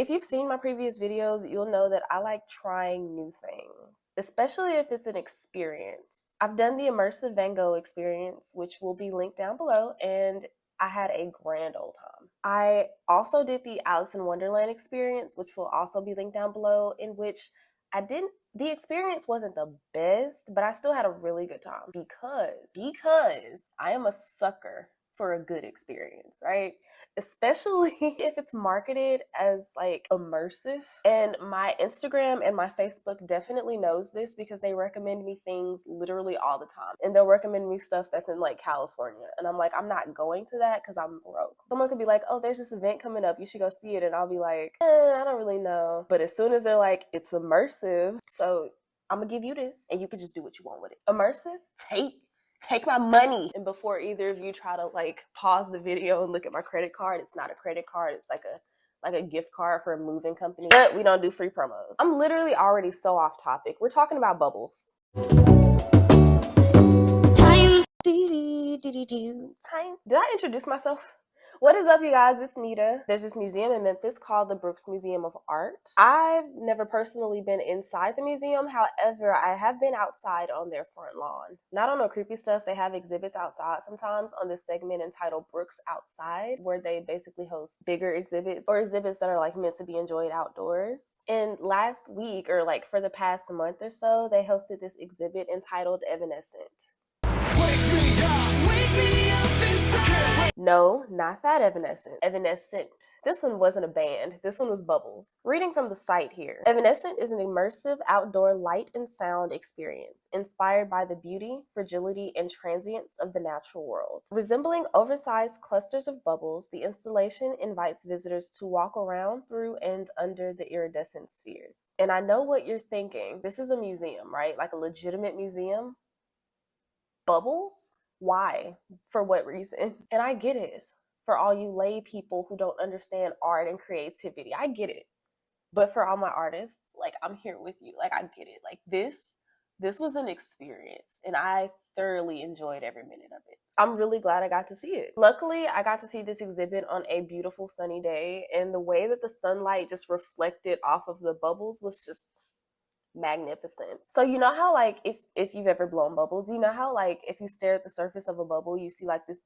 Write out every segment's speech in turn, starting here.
If you've seen my previous videos, you'll know that I like trying new things, especially if it's an experience. I've done the immersive Van Gogh experience, which will be linked down below, and I had a grand old time. I also did the Alice in Wonderland experience, which will also be linked down below, in which the experience wasn't the best, but I still had a really good time because I am a sucker for a good experience, right? Especially if it's marketed as like immersive. And my Instagram and my Facebook definitely knows this because they recommend me things literally all the time. And they'll recommend me stuff that's in like California. And I'm like, I'm not going to that because I'm broke. Someone could be like, oh, there's this event coming up, you should go see it. And I'll be like, I don't really know. But as soon as they're like, it's immersive, so I'm gonna give you this and you can just do what you want with it. Immersive, take my money. And before either of you try to like pause the video and look at my credit card, it's not a credit card, it's like a gift card for a moving company. But we don't do free promos. I'm literally already so off topic. We're talking about bubbles. Time. Time. Did I introduce myself? What is up, you guys? It's Nita. There's this museum in Memphis called the Brooks Museum of Art. I've never personally been inside the museum. However, I have been outside on their front lawn. Not on no creepy stuff. They have exhibits outside sometimes on this segment entitled Brooks Outside, where they basically host bigger exhibits or exhibits that are like meant to be enjoyed outdoors. And last week, or like for the past month or so, they hosted this exhibit entitled EVANESCENT. Wake me up, wake me up inside. No, not that Evanescent. Evanescent. This one wasn't a band. This one was Bubbles. Reading from the site here. Evanescent is an immersive outdoor light and sound experience inspired by the beauty, fragility, and transience of the natural world. Resembling oversized clusters of bubbles, the installation invites visitors to walk around, through, and under the iridescent spheres. And I know what you're thinking. This is a museum, right? Like a legitimate museum? Bubbles? Why? For what reason? And I get it. For all you lay people who don't understand art and creativity, I get it. But for all my artists, like, I'm here with you. Like, I get it. Like, this was an experience, and I thoroughly enjoyed every minute of it. I'm really glad I got to see it. Luckily, I got to see this exhibit on a beautiful sunny day, and the way that the sunlight just reflected off of the bubbles was just magnificent. So you know how like if you've ever blown bubbles, you know how like if you stare at the surface of a bubble, you see like this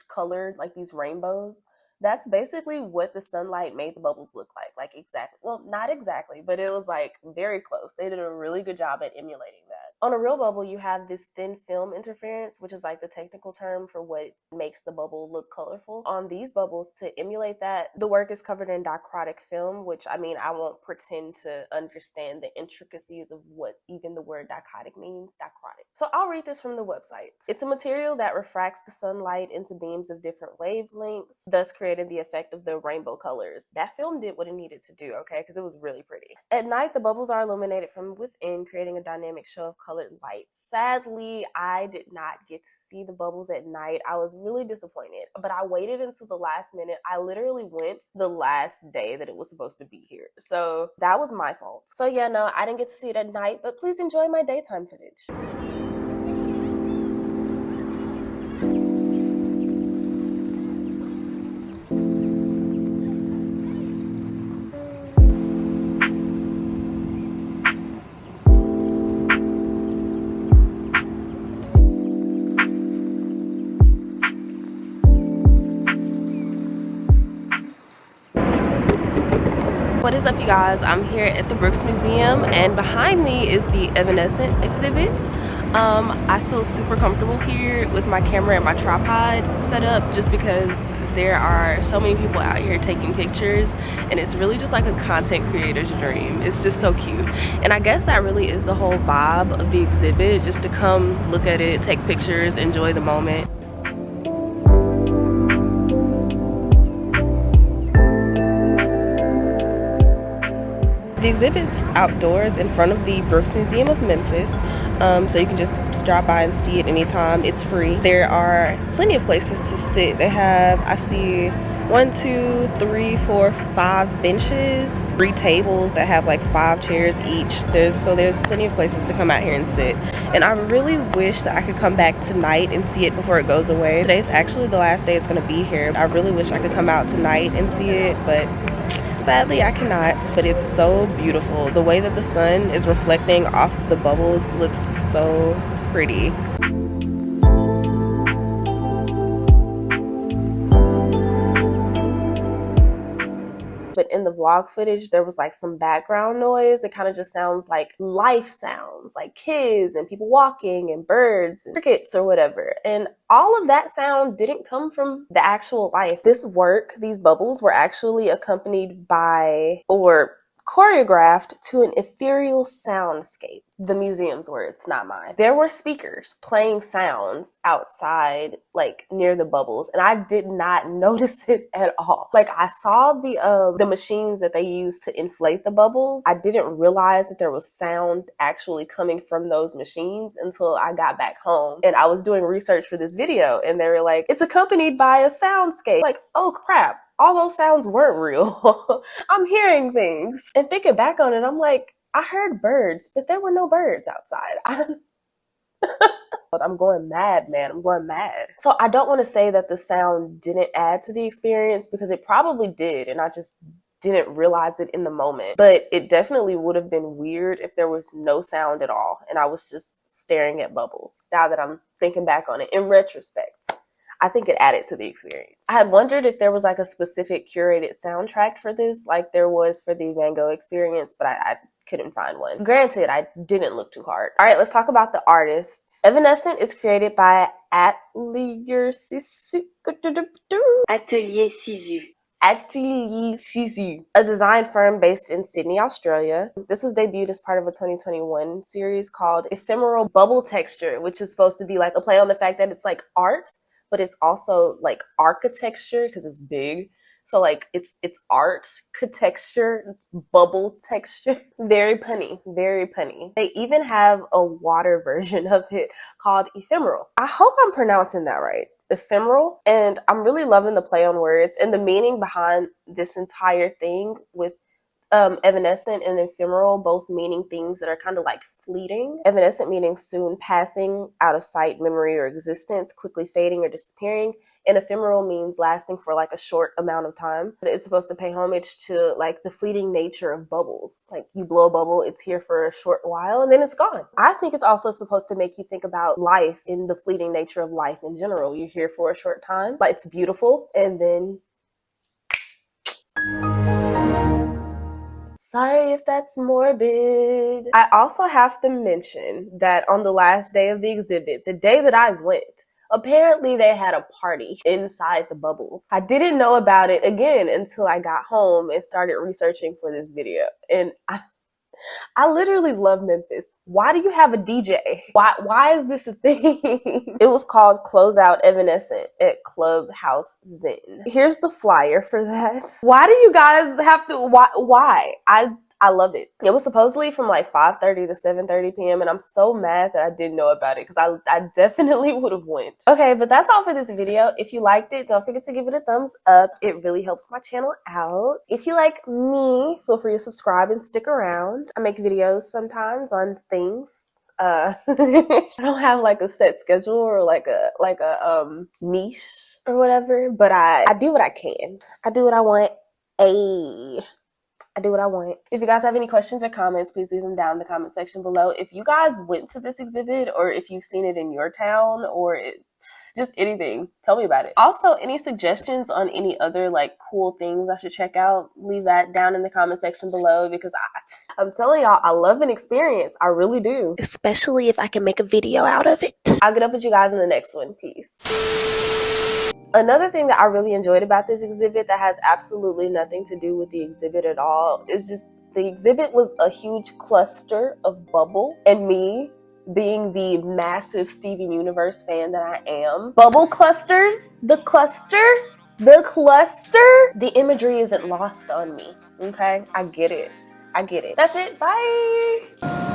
colored, like these rainbows? That's basically what the sunlight made the bubbles look like. Like exactly, well, not exactly, but it was like very close. They did a really good job at emulating that. On a real bubble, you have this thin film interference, which is like the technical term for what makes the bubble look colorful. On these bubbles, to emulate that, the work is covered in dichrotic film, which I mean, I won't pretend to understand the intricacies of what even the word dichotic means, dichrotic. So I'll read this from the website. It's a material that refracts the sunlight into beams of different wavelengths, thus creating the effect of the rainbow colors. That film did what it needed to do, okay, because it was really pretty. At night, the bubbles are illuminated from within, creating a dynamic show of colored light. Sadly, I did not get to see the bubbles at night. I was really disappointed, but I waited until the last minute. I literally went the last day that it was supposed to be here. So that was my fault. So yeah, no, I didn't get to see it at night, but please enjoy my daytime footage. What is up, you guys? I'm here at the Brooks Museum, and behind me is the Evanescent exhibit. I feel super comfortable here with my camera and my tripod set up just because there are so many people out here taking pictures, and it's really just like a content creator's dream. It's just so cute, and I guess that really is the whole vibe of the exhibit, just to come look at it, take pictures, enjoy the moment. The exhibit's outdoors in front of the Brooks Museum of Memphis, so you can just drop by and see it anytime. It's free. There are plenty of places to sit. They have, I see 1, 2, 3, 4, 5 benches, 3 tables that have like 5 chairs each. There's plenty of places to come out here and sit. And I really wish that I could come back tonight and see it before it goes away. Today's actually the last day it's gonna be here. I really wish I could come out tonight and see it, but sadly I cannot, but it's so beautiful. The way that the sun is reflecting off the bubbles looks so pretty. But in the vlog footage, there was like some background noise. It kind of just sounds like life sounds, like kids and people walking and birds and crickets or whatever. And all of that sound didn't come from the actual life. This work, these bubbles were actually accompanied by, or choreographed to, an ethereal soundscape. The museum's words, not mine. There were speakers playing sounds outside, like near the bubbles, and I did not notice it at all. Like, I saw the machines that they used to inflate the bubbles. I didn't realize that there was sound actually coming from those machines until I got back home and I was doing research for this video, and they were like, it's accompanied by a soundscape. Like, oh crap, all those sounds weren't real. I'm hearing things. And thinking back on it, I'm like, I heard birds, but there were no birds outside. I'm going mad, man. I'm going mad. So I don't want to say that the sound didn't add to the experience, because it probably did, and I just didn't realize it in the moment. But it definitely would have been weird if there was no sound at all and I was just staring at bubbles. Now that I'm thinking back on it, in retrospect, I think it added to the experience. I had wondered if there was like a specific curated soundtrack for this, like there was for the Van Gogh experience, but I couldn't find one. Granted, I didn't look too hard. All right, let's talk about the artists. Evanescent is created by Atelier Sisu. Atelier Sisu, a design firm based in Sydney, Australia. This was debuted as part of a 2021 series called Ephemeral Bubble Texture, which is supposed to be like a play on the fact that it's like art, but it's also like architecture because it's big. So like it's architecture, it's bubble texture. Very punny, very punny. They even have a water version of it called Ephemeral. I hope I'm pronouncing that right. Ephemeral. And I'm really loving the play on words and the meaning behind this entire thing with evanescent and ephemeral both meaning things that are kind of like fleeting. Evanescent meaning soon passing, out of sight, memory, or existence, quickly fading or disappearing. And ephemeral means lasting for like a short amount of time. It's supposed to pay homage to like the fleeting nature of bubbles. Like you blow a bubble, it's here for a short while and then it's gone. I think it's also supposed to make you think about life in the fleeting nature of life in general. You're here for a short time, like it's beautiful, and then sorry if that's morbid. I also have to mention that on the last day of the exhibit, the day that I went, apparently they had a party inside the bubbles. I didn't know about it again until I got home and started researching for this video. And I literally love Memphis. Why do you have a DJ? Why is this a thing? It was called Closeout Evanescent at Clubhouse Zen. Here's the flyer for that. Why do you guys have to, why? I love it. It was supposedly from like 5:30 to 7:30 p.m. and I'm so mad that I didn't know about it because I definitely would have went. Okay, but that's all for this video. If you liked it, don't forget to give it a thumbs up. It really helps my channel out. If you like me, feel free to subscribe and stick around. I make videos sometimes on things. I don't have like a set schedule or like a niche or whatever, but I do what I can. I do what I want. I do what I want. If you guys have any questions or comments, please leave them down in the comment section below. If you guys went to this exhibit or if you've seen it in your town or just anything, tell me about it. Also, any suggestions on any other like cool things I should check out, leave that down in the comment section below because I'm telling y'all, I love an experience. I really do. Especially if I can make a video out of it. I'll get up with you guys in the next one. Peace. Another thing that I really enjoyed about this exhibit that has absolutely nothing to do with the exhibit at all is just the exhibit was a huge cluster of bubbles, and me being the massive Steven Universe fan that I am. Bubble clusters, the imagery isn't lost on me, okay? I get it. That's it. Bye.